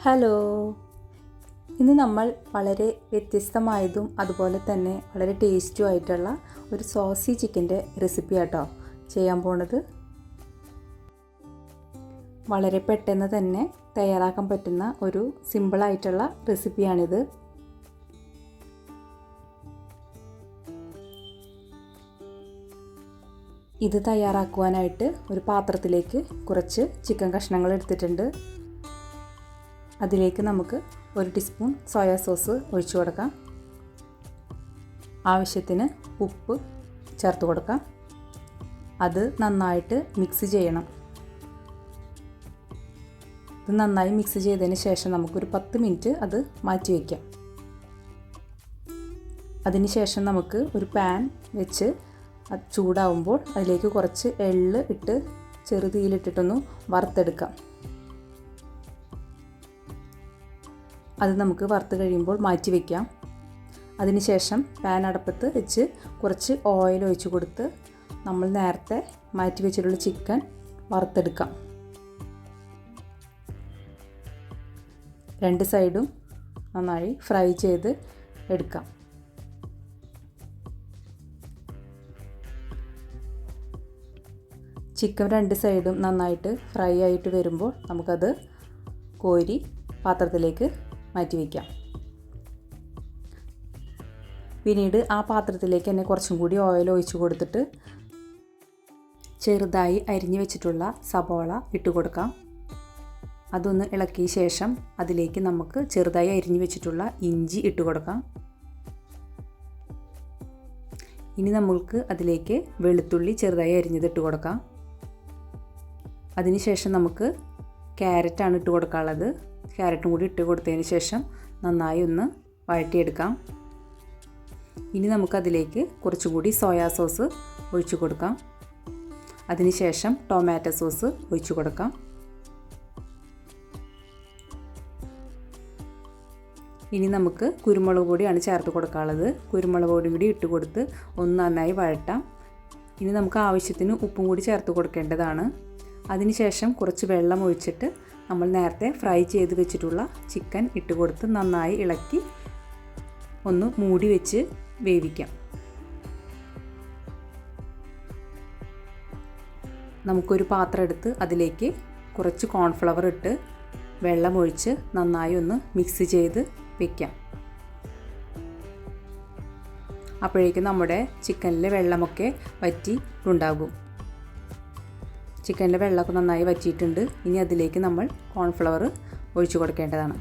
Hello, ഇന്ന് നമ്മൾ വളരെ വ്യത്യസ്തമായതും അതുപോലെ തന്നെ വളരെ ടേസ്റ്റും ആയിട്ടുള്ള ഒരു സോസി ചിക്കൻ്റെ റെസിപ്പി ആട്ടോ ചെയ്യാൻ പോണത്. വളരെ പെട്ടെന്ന് തന്നെ തയ്യാറാക്കാൻ പറ്റുന്ന ഒരു സിമ്പിളായിട്ടുള്ള റെസിപ്പിയാണിത്. ഇത് തയ്യാറാക്കുവാനായിട്ട് ഒരു പാത്രത്തിലേക്ക് കുറച്ച് ചിക്കൻ കഷ്ണങ്ങൾ എടുത്തിട്ടുണ്ട്. അതിലേക്ക് നമുക്ക് 1 ടീസ്പൂൺ സോയാ സോസ് ഒഴിച്ചു കൊടുക്കാം. ആവശ്യത്തിന് ഉപ്പ് ചേർത്ത് കൊടുക്കാം. അത് നന്നായിട്ട് മിക്സ് ചെയ്യണം. ഇത് നന്നായി മിക്സ് ചെയ്തതിന് ശേഷം നമുക്കൊരു 10 മിനിറ്റ് അത് മാറ്റി വയ്ക്കാം. അതിനുശേഷം നമുക്ക് ഒരു പാൻ വെച്ച് അത് ചൂടാവുമ്പോൾ അതിലേക്ക് കുറച്ച് എള്ള് ഇട്ട് ചെറുതീയിലിട്ടിട്ടൊന്ന് വറുത്തെടുക്കാം. അത് നമുക്ക് വറുത്ത് കഴിയുമ്പോൾ മാറ്റി വയ്ക്കാം. അതിനുശേഷം പാൻ അടപ്പത്ത് വെച്ച് കുറച്ച് ഓയിൽ ഒഴിച്ച് കൊടുത്ത് നമ്മൾ നേരത്തെ മാറ്റി വെച്ചിട്ടുള്ള ചിക്കൻ വറുത്തെടുക്കാം. 2 സൈഡും നന്നായി ഫ്രൈ ചെയ്ത് എടുക്കാം. ചിക്കൻ 2 സൈഡും നന്നായിട്ട് ഫ്രൈ ആയിട്ട് വരുമ്പോൾ നമുക്കത് കോരി പാത്രത്തിലേക്ക് മാറ്റി വയ്ക്കാം. പിന്നീട് ആ പാത്രത്തിലേക്ക് തന്നെ കുറച്ചും കൂടി ഓയിൽ ഒഴിച്ച് കൊടുത്തിട്ട് ചെറുതായി അരിഞ്ഞു വെച്ചിട്ടുള്ള സബോള ഇട്ട് കൊടുക്കാം. അതൊന്ന് ഇളക്കിയ ശേഷം അതിലേക്ക് നമുക്ക് ചെറുതായി അരിഞ്ഞു വെച്ചിട്ടുള്ള ഇഞ്ചി ഇട്ട് കൊടുക്കാം. ഇനി നമുക്ക് അതിലേക്ക് വെളുത്തുള്ളി ചെറുതായി അരിഞ്ഞത് ഇട്ട് കൊടുക്കാം. അതിനുശേഷം നമുക്ക് ക്യാരറ്റാണ് ഇട്ട് കൊടുക്കാനുള്ളത്. ക്യാരറ്റും കൂടി ഇട്ട് കൊടുത്തതിന് ശേഷം നന്നായി ഒന്ന് വഴറ്റിയെടുക്കാം. ഇനി നമുക്കതിലേക്ക് കുറച്ചുകൂടി സോയാ സോസ് ഒഴിച്ചു കൊടുക്കാം. അതിനുശേഷം ടൊമാറ്റോ സോസ് ഒഴിച്ചു കൊടുക്കാം. ഇനി നമുക്ക് കുരുമുളക് പൊടിയാണ് ചേർത്ത് കൊടുക്കാനുള്ളത്. കുരുമുളക് പൊടി കൂടി ഇട്ട് കൊടുത്ത് ഒന്ന് നന്നായി വഴറ്റാം. ഇനി നമുക്ക് ആവശ്യത്തിന് ഉപ്പും കൂടി ചേർത്ത് കൊടുക്കേണ്ടതാണ്. അതിനുശേഷം കുറച്ച് വെള്ളം ഒഴിച്ചിട്ട് നമ്മൾ നേരത്തെ ഫ്രൈ ചെയ്ത് വെച്ചിട്ടുള്ള ചിക്കൻ ഇട്ട് കൊടുത്ത് നന്നായി ഇളക്കി ഒന്ന് മൂടി വെച്ച് വേവിക്കാം. നമുക്കൊരു പാത്രം എടുത്ത് അതിലേക്ക് കുറച്ച് കോൺഫ്ലവർ ഇട്ട് വെള്ളം ഒഴിച്ച് നന്നായി ഒന്ന് മിക്സ് ചെയ്ത് വയ്ക്കാം. അപ്പോഴേക്കും നമ്മുടെ ചിക്കനിലെ വെള്ളമൊക്കെ വറ്റിയിട്ടുണ്ടാകും. ചിക്കനിലെ വെള്ളമൊക്കെ നന്നായി വറ്റിയിട്ടുണ്ട്. ഇനി അതിലേക്ക് നമ്മൾ കോൺഫ്ലവർ ഒഴിച്ചു കൊടുക്കേണ്ടതാണ്.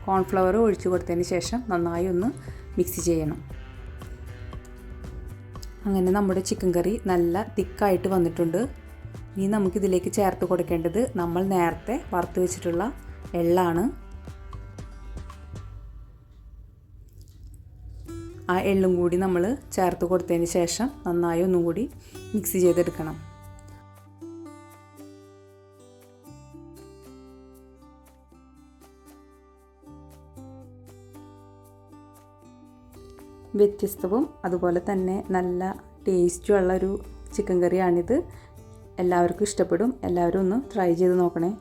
കോൺഫ്ലവർ ഒഴിച്ചു കൊടുത്തതിന് ശേഷം നന്നായി ഒന്ന് മിക്സ് ചെയ്യണം. അങ്ങനെ നമ്മുടെ ചിക്കൻ കറി നല്ല തിക്കായിട്ട് വന്നിട്ടുണ്ട്. ഇനി നമുക്കിതിലേക്ക് ചേർത്ത് കൊടുക്കേണ്ടത് നമ്മൾ നേരത്തെ വറുത്ത് വെച്ചിട്ടുള്ള എള്ളാണ്. ആ എള്ളും കൂടി നമ്മൾ ചേർത്ത് കൊടുത്തതിന് ശേഷം നന്നായി ഒന്നും കൂടി മിക്സ് ചെയ്തെടുക്കണം. വ്യത്യസ്തവും അതുപോലെ തന്നെ നല്ല ടേസ്റ്റുമുള്ളൊരു ചിക്കൻ കറിയാണിത്. എല്ലാവർക്കും ഇഷ്ടപ്പെടും. എല്ലാവരും ഒന്ന് ട്രൈ ചെയ്ത് നോക്കണേ.